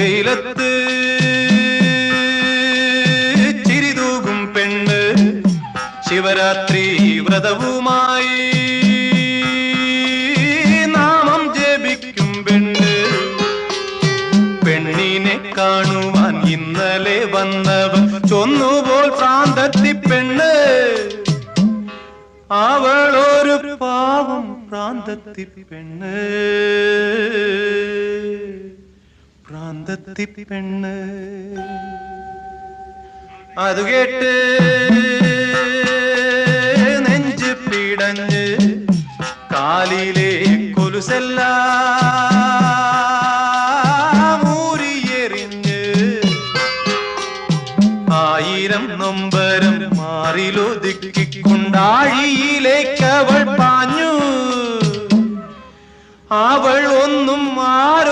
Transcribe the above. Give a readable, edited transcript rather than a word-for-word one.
വെയിലത്ത് ചിരിതൂകും പെണ്ണ് ശിവരാത്രി വ്രതവുമായി നാമം ജപിക്കും പെണ്ണ്. പെണ്ണിനെ കാണുവാൻ ഇന്നലെ വന്നവൻ ചൊന്നുപോൽ പ്രാന്തത്തി പെണ്ണ്. അവളൊരു പാവം പ്രാന്തത്തി പെണ്ണ്, പ്രാന്തത്തി പെണ്ണ്. അത് കേട്ട് നെഞ്ച് പിടഞ്ഞ് കാലിലെ കൊലുസെല്ലാം ഊരിയെറിഞ്ഞ് ആയിരം നൊമ്പരം മാറിലൊതുക്കിക്കൊണ്ടാഴിയിലേക്ക് അവൾ പാഞ്ഞു. അവൾ ഒന്നും ആരോ